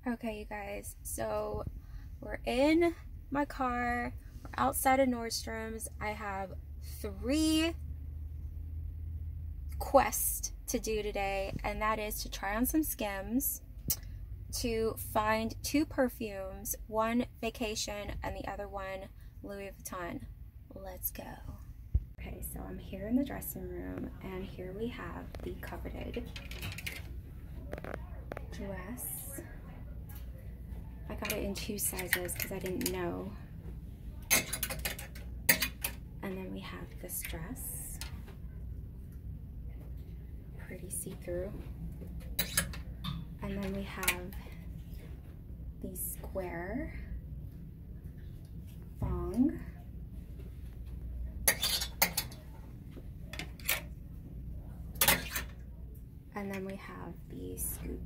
Okay, you guys, so we're in my car, we're outside of Nordstrom's. I have 3 quests to do today, and that is to try on some Skims, to find 2 perfumes, one vacation and the other one Louis Vuitton. Let's go. Okay, so I'm here in the dressing room, and here we have the coveted dress. I got it in 2 sizes because I didn't know. And then we have this dress. Pretty see-through. And then we have the square thong. And then we have the scoop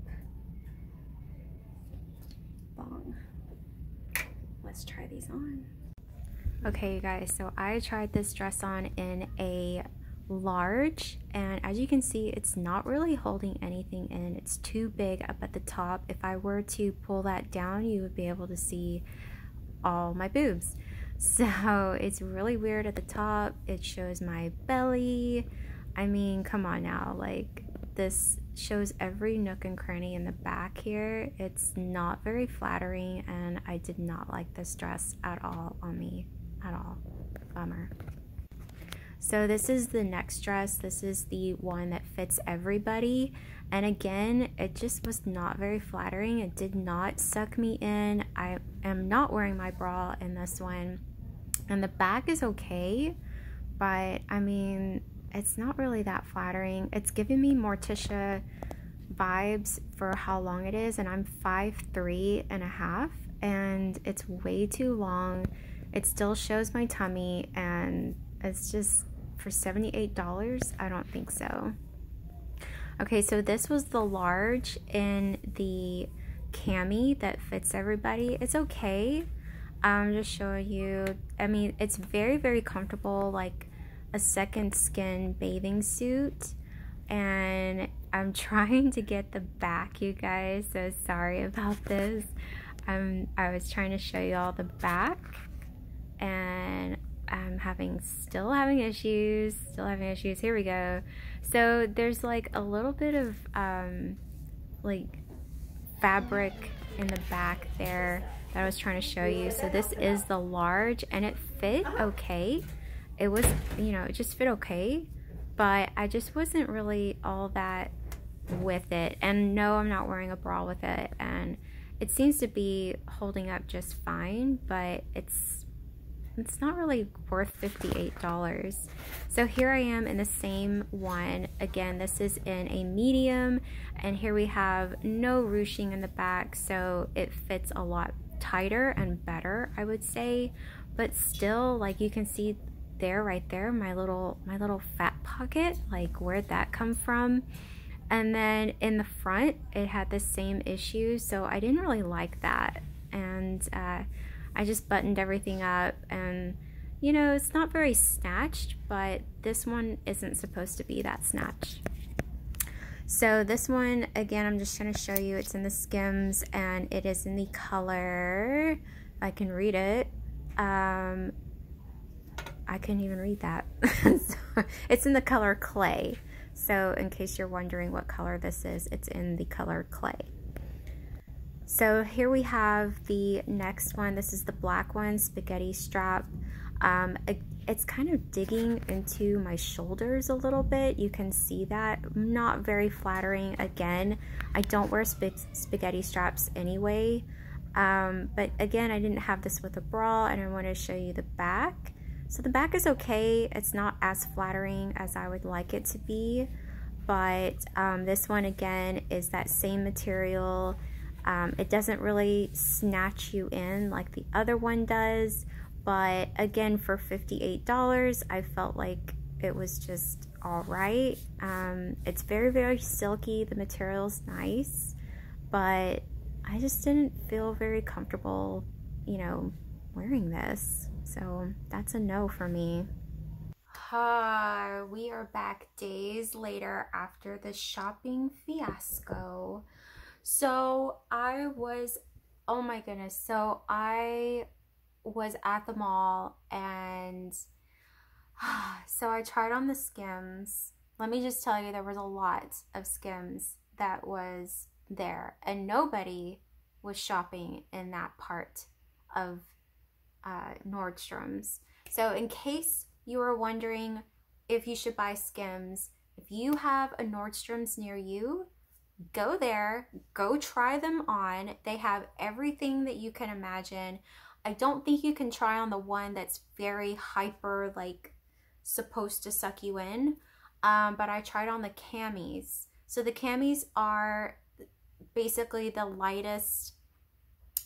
thong. Let's try these on. Okay, you guys, so I tried this dress on in a large, and as you can see, it's not really holding anything in. It's too big up at the top. If I were to pull that down, you would be able to see all my boobs. So it's really weird at the top. It shows my belly. I mean, come on now, like, this shows every nook and cranny in the back here. It's not very flattering, and I did not like this dress at all on me, at all. Bummer. So this is the next dress. This is the one that fits everybody, and again, it just was not very flattering. It did not suck me in. I am not wearing my bra in this one, and the back is okay, but I mean, it's not really that flattering. It's giving me Morticia vibes for how long it is, and I'm 5'3.5", and it's way too long. It still shows my tummy, and it's just, for $78, I don't think so. Okay, so this was the large in the cami that fits everybody. It's okay. I'm just showing you. I mean, it's very, very comfortable, like a second skin bathing suit, and I'm trying to get the back, you guys, so sorry about this. I was trying to show you all the back, and I'm still having issues. Here we go. So there's like a little bit of like fabric in the back there that I was trying to show you. So this is the large, and it fit okay. It was, you know, it just fit okay, but I just wasn't really all that with it. And no, I'm not wearing a bra with it, and it seems to be holding up just fine, but it's not really worth $58. So here I am in the same one. Again, this is in a medium, and here we have no ruching in the back, so it fits a lot tighter and better, I would say. But still, like, you can see there, right there, my little fat pocket, like, where'd that come from? And then in the front, it had the same issue, so I didn't really like that. And I just buttoned everything up, and you know, it's not very snatched, but this one isn't supposed to be that snatched. So this one, again, I'm just going to show you, it's in the Skims, and it is in the color, if I can read it, I couldn't even read that. So, it's in the color clay. So in case you're wondering what color this is, it's in the color clay. So here we have the next one. This is the black one, spaghetti strap. It's kind of digging into my shoulders a little bit. You can see that. Not very flattering. Again, I don't wear spaghetti straps anyway. But again, I didn't have this with a bra, and I want to show you the back. So the back is okay. It's not as flattering as I would like it to be, but this one again is that same material. It doesn't really snatch you in like the other one does, but again, for $58, I felt like it was just all right. It's very, very silky. The material's nice, but I just didn't feel very comfortable, you know, wearing this. So that's a no for me. We are back days later after the shopping fiasco. So I was, oh my goodness. So I was at the mall and so I tried on the Skims. Let me just tell you, there was a lot of Skims that was there, and nobody was shopping in that part of Nordstrom's. So in case you were wondering if you should buy Skims, if you have a Nordstrom's near you, go there, go try them on. They have everything that you can imagine. I don't think you can try on the one that's very hyper, like supposed to suck you in, but I tried on the camis. So the camis are basically the lightest.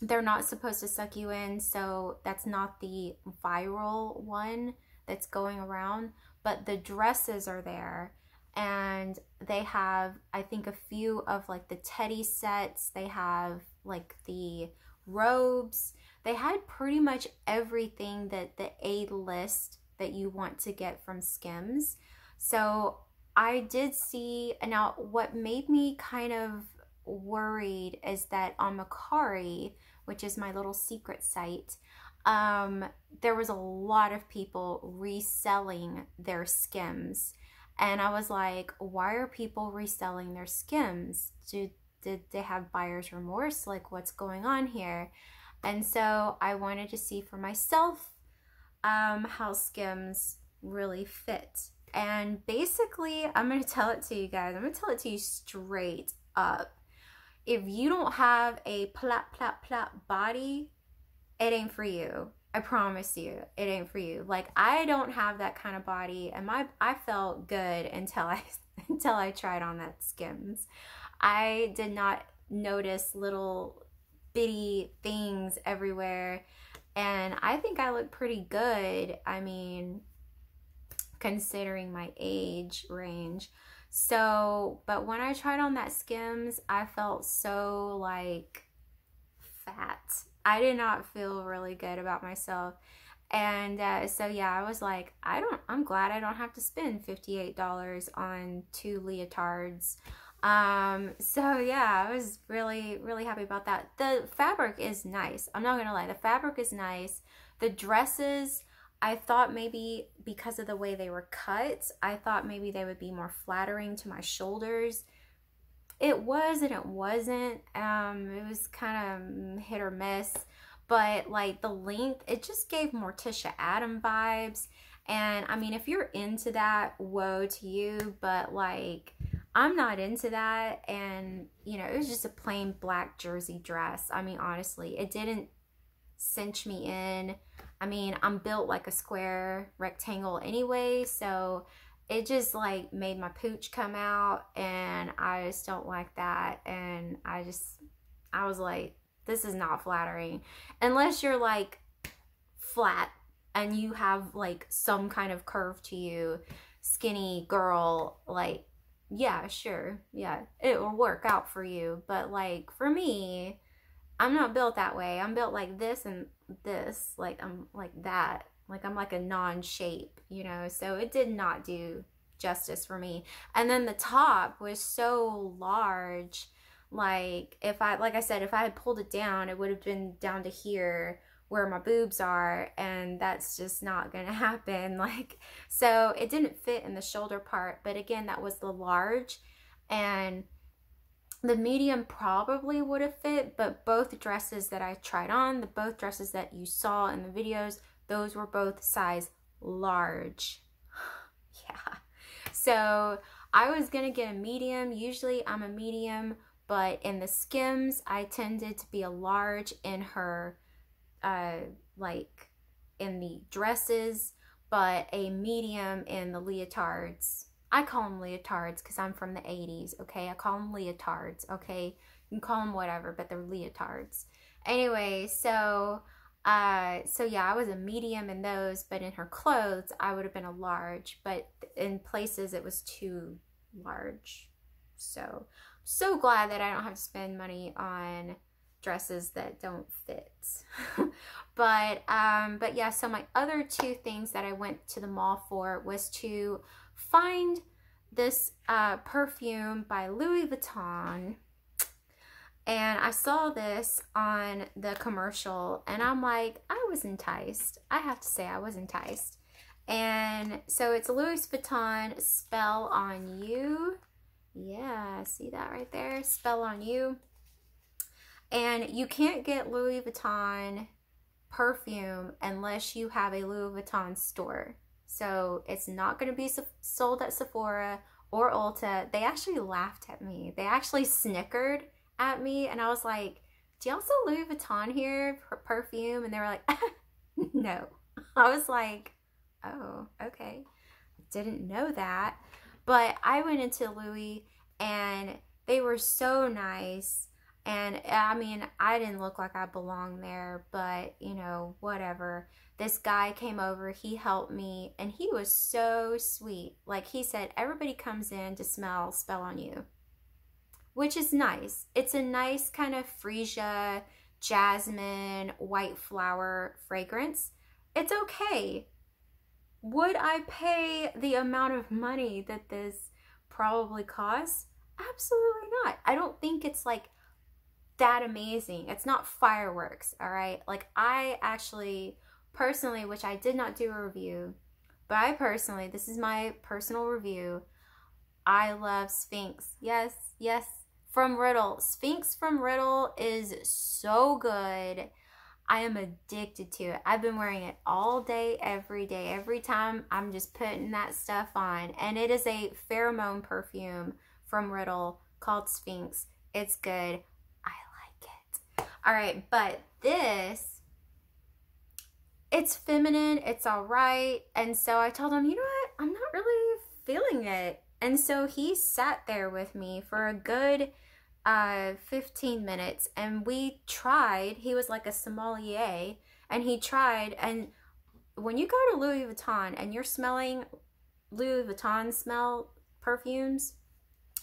They're not supposed to suck you in, so that's not the viral one that's going around, but the dresses are there, and they have, I think, a few of like the teddy sets. They have like the robes. They had pretty much everything that the A-list that you want to get from Skims. So I did see, now what made me kind of worried is that on Mercari, which is my little secret site, there was a lot of people reselling their Skims. And I was like, why are people reselling their Skims? Did they have buyer's remorse? Like, what's going on here? And so I wanted to see for myself how Skims really fit. And basically, I'm going to tell it to you guys. I'm going to tell it to you straight up. If you don't have a plop, plop, plop body, it ain't for you. I promise you, it ain't for you. Like, I don't have that kind of body, and I felt good until I tried on that Skims. I did not notice little bitty things everywhere, and I think I look pretty good. I mean, considering my age range. So, but when I tried on that Skims, I felt so like fat. I did not feel really good about myself. And so yeah, I was like, I'm glad I don't have to spend $58 on 2 leotards. So yeah, I was really, really happy about that. The fabric is nice. I'm not gonna lie, the fabric is nice. The dresses, I thought maybe because of the way they were cut, I thought maybe they would be more flattering to my shoulders. It was and it wasn't. It was kind of hit or miss, but like the length, it just gave Morticia Adam vibes. And I mean, if you're into that, woe to you, but like, I'm not into that. And you know, it was just a plain black jersey dress. I mean, honestly, it didn't cinch me in. I mean, I'm built like a square rectangle anyway, so it just like made my pooch come out, and I just don't like that. And I was like, this is not flattering. Unless you're like flat and you have like some kind of curve to you, skinny girl, like, yeah, sure, yeah, it will work out for you. But like for me, I'm not built that way. I'm built like this and this, like I'm like that. Like I'm like a non-shape, you know, so it did not do justice for me. And then the top was so large. Like like I said, if I had pulled it down, it would have been down to here where my boobs are, and that's just not gonna happen. Like, so it didn't fit in the shoulder part, but again, that was the large, and the medium probably would have fit, but both dresses that I tried on, both dresses that you saw in the videos, those were both size large. Yeah. So I was gonna get a medium. Usually I'm a medium, but in the Skims, I tended to be a large in her, like in the dresses, but a medium in the leotards. I call them leotards because I'm from the 80s, okay? I call them leotards, okay? You can call them whatever, but they're leotards. Anyway, so yeah, I was a medium in those, but in her clothes, I would have been a large, but in places it was too large. So glad that I don't have to spend money on dresses that don't fit. But yeah, so my other 2 things that I went to the mall for was to find this perfume by Louis Vuitton. And I saw this on the commercial and I'm like, I was enticed. I have to say I was enticed. And so it's Louis Vuitton Spell on You. Yeah, see that right there? Spell on You. And you can't get Louis Vuitton perfume unless you have a Louis Vuitton store. So it's not going to be sold at Sephora or Ulta. They actually laughed at me. They actually snickered at me, and I was like, do y'all sell Louis Vuitton here for perfume? And they were like, no. I was like, oh, okay. Didn't know that. But I went into Louis and they were so nice. And I mean, I didn't look like I belonged there, but you know, whatever. This guy came over, he helped me, and he was so sweet. Like he said, everybody comes in to Spell on You, which is nice. It's a nice kind of freesia, jasmine, white flower fragrance. It's okay. Would I pay the amount of money that this probably costs? Absolutely not. I don't think it's like that amazing. It's not fireworks, all right? Like I actually personally, which I did not do a review, but I personally, this is my personal review, I love Sphinx. Yes, yes, from Riddle. Sphinx from Riddle is so good. I am addicted to it. I've been wearing it all day, every day. Every time I'm just putting that stuff on. And it is a pheromone perfume from Riddle called Sphinx. It's good. I like it. All right, but this, it's feminine. It's all right. And so I told him, you know what? I'm not really feeling it. And so he sat there with me for a good 15 minutes, and we tried. He was like a sommelier, and he tried. And when you go to Louis Vuitton and you're smelling Louis Vuitton smell perfumes,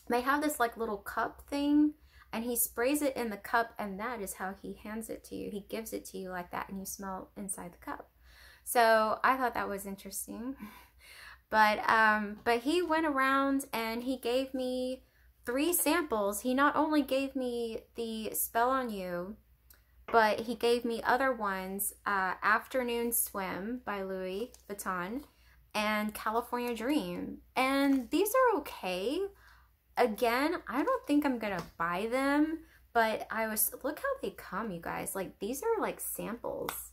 they have this like little cup thing, and he sprays it in the cup, and that is how he hands it to you. He gives it to you like that, and you smell inside the cup. So I thought that was interesting. But he went around and he gave me 3 samples. He not only gave me the Spell on You, but he gave me other ones, Afternoon Swim by Louis Vuitton and California Dream. And these are okay. Again, I don't think I'm gonna buy them, but look how they come, you guys. Like, these are like samples.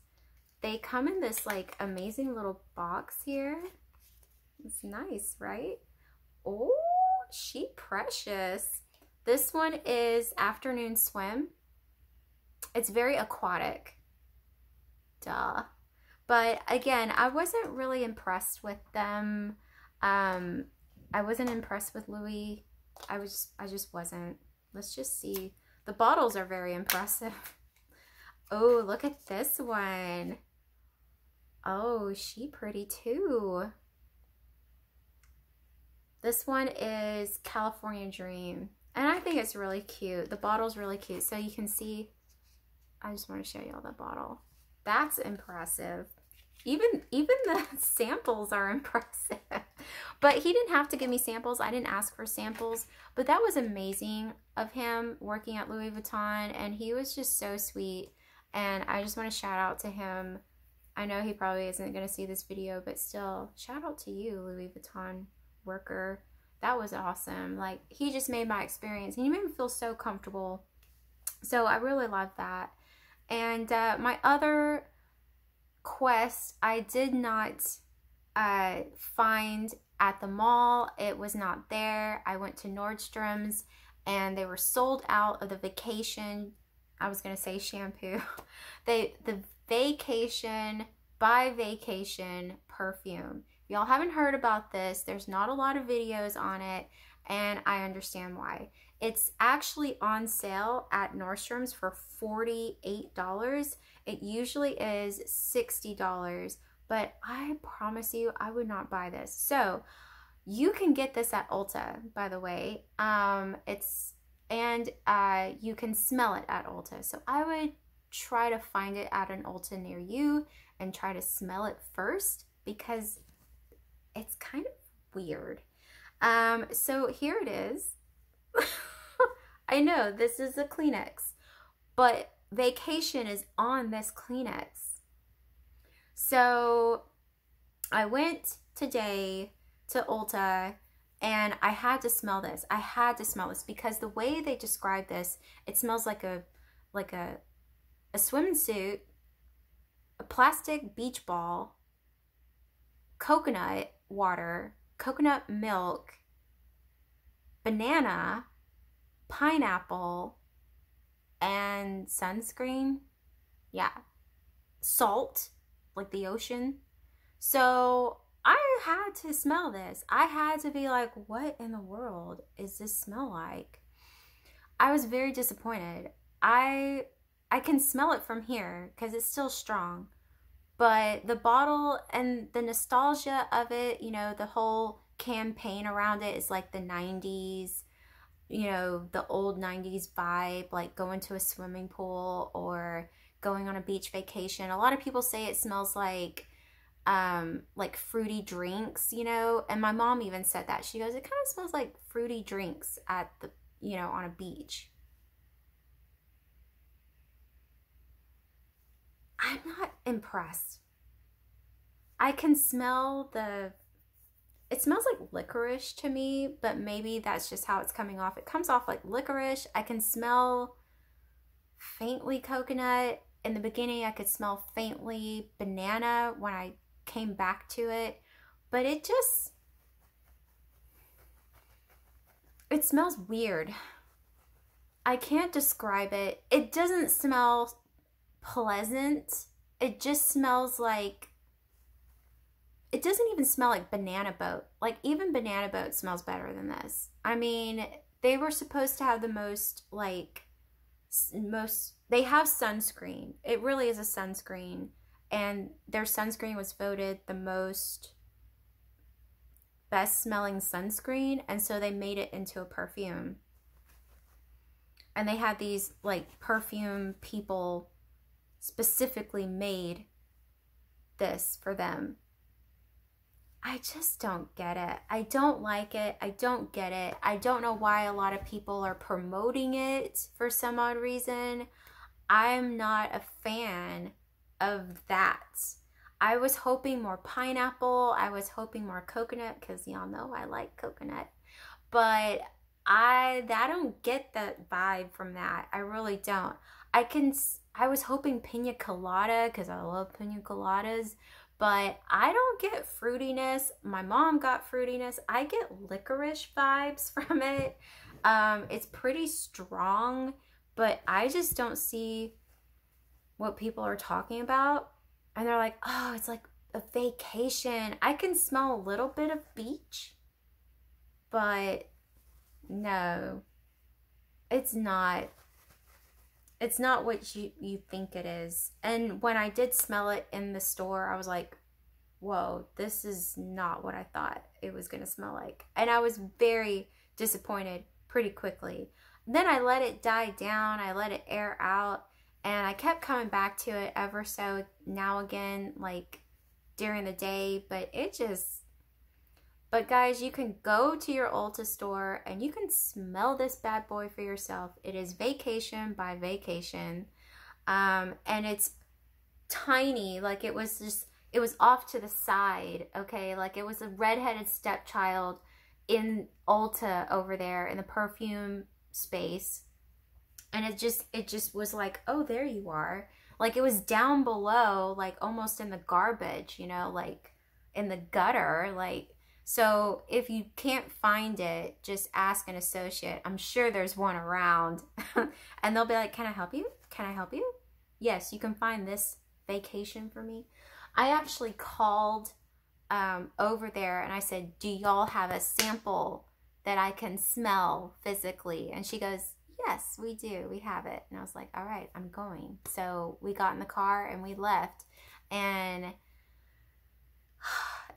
They come in this like amazing little box here. It's nice, right? Oh, she precious. This one is Afternoon Swim. It's very aquatic. Duh. But again, I wasn't really impressed with them. I wasn't impressed with Louis. I just wasn't. Let's just see. The bottles are very impressive. Oh, look at this one. Oh, she pretty too. This one is California Dream, and I think it's really cute. The bottle's really cute, so you can see. I just want to show y'all the bottle. That's impressive. Even the samples are impressive. But he didn't have to give me samples. I didn't ask for samples, but that was amazing of him working at Louis Vuitton, and he was just so sweet, and I just want to shout out to him. I know he probably isn't going to see this video, but still, shout out to you, Louis Vuitton worker. That was awesome. Like, he just made my experience, and he made me feel so comfortable. So I really love that. And my other quest, I did not find at the mall. It was not there. I went to Nordstrom's, and they were sold out of the vacation, I was gonna say shampoo, the Vacation by Vacation perfume. Y'all haven't heard about this. There's not a lot of videos on it, and I understand why. It's actually on sale at Nordstrom's for $48. It usually is $60, but I promise you, I would not buy this. So you can get this at Ulta, by the way. You can smell it at Ulta. So I would try to find it at an Ulta near you and try to smell it first, because it's kind of weird. So here it is. I know this is a Kleenex, but vacation is on this Kleenex. So I went today to Ulta and I had to smell this. I had to smell this because the way they describe this, it smells like a swimming suit, a plastic beach ball, coconut water, coconut milk, banana, pineapple, and sunscreen. Yeah. Salt, like the ocean. So I had to smell this. I had to be like, what in the world is this smell like? I was very disappointed. I can smell it from here because it's still strong. But the bottle and the nostalgia of it, you know, the whole campaign around it is like the 90s, you know, the old 90s vibe, like going to a swimming pool or going on a beach vacation. A lot of people say it smells like fruity drinks, you know, and my mom even said that. She goes, it kind of smells like fruity drinks at the, you know, on a beach. I'm not impressed. I can smell it smells like licorice to me, but maybe that's just how it's coming off. It comes off like licorice. I can smell faintly coconut. In the beginning, I could smell faintly banana when I came back to it, but it smells weird. I can't describe it. It doesn't smell pleasant. It just smells like, it doesn't even smell like Banana Boat. Like even Banana Boat smells better than this. I mean, they were supposed to have the most, they have sunscreen. It really is a sunscreen. And their sunscreen was voted the most best smelling sunscreen. And so they made it into a perfume. And they had these like perfume people specifically made this for them. I just don't get it. I don't like it. I don't get it. I don't know why a lot of people are promoting it for some odd reason. I'm not a fan of that. I was hoping more pineapple. I was hoping more coconut because y'all know I like coconut. But I don't get that vibe from that. I really don't. I was hoping pina colada because I love pina coladas, but I don't get fruitiness. My mom got fruitiness. I get licorice vibes from it. It's pretty strong, but I just don't see what people are talking about. And they're like, oh, it's like a vacation. I can smell a little bit of beach, but no, it's not. It's not what you think it is. And when I did smell it in the store, I was like, whoa, this is not what I thought it was going to smell like. And I was very disappointed pretty quickly. Then I let it die down. I let it air out. And I kept coming back to it ever so now again, like during the day. But guys, you can go to your Ulta store and you can smell this bad boy for yourself. It is Vacation by Vacation. And it's tiny. Like it was off to the side, okay? Like it was a redheaded stepchild in Ulta over there in the perfume space. And it just was like, oh, there you are. Like it was down below, like almost in the garbage, you know, like in the gutter, like. So if you can't find it, just ask an associate. I'm sure there's one around. And they'll be like, can I help you? Can I help you? Yes, you can find this Vacation for me. I actually called over there and I said, do y'all have a sample that I can smell physically? And she goes, yes, we do. We have it. And I was like, all right, I'm going. So we got in the car and we left. And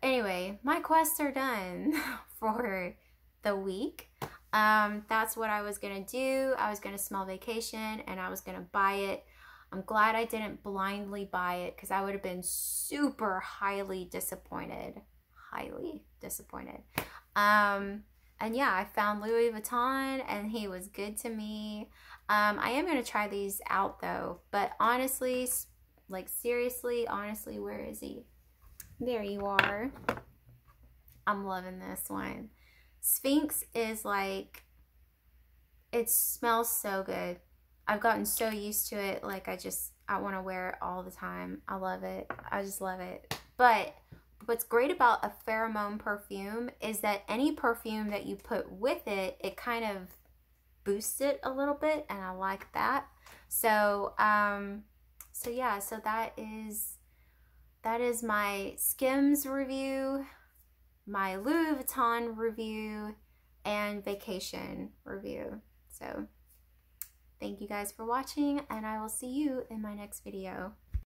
anyway, my quests are done for the week. That's what I was going to do. I was going to smell Vacation and I was going to buy it. I'm glad I didn't blindly buy it because I would have been super highly disappointed. Highly disappointed. And yeah, I found Louis Vuitton and he was good to me. I am going to try these out though, but honestly, like seriously, honestly, where is he? There you are. I'm loving this one. Sphinx is like, it smells so good. I've gotten so used to it. Like I want to wear it all the time. I love it. I just love it. But what's great about a pheromone perfume is that any perfume that you put with it, it kind of boosts it a little bit, and I like that. So yeah, so that is my Skims review, my Louis Vuitton review, and vacation review. So thank you guys for watching, and I will see you in my next video.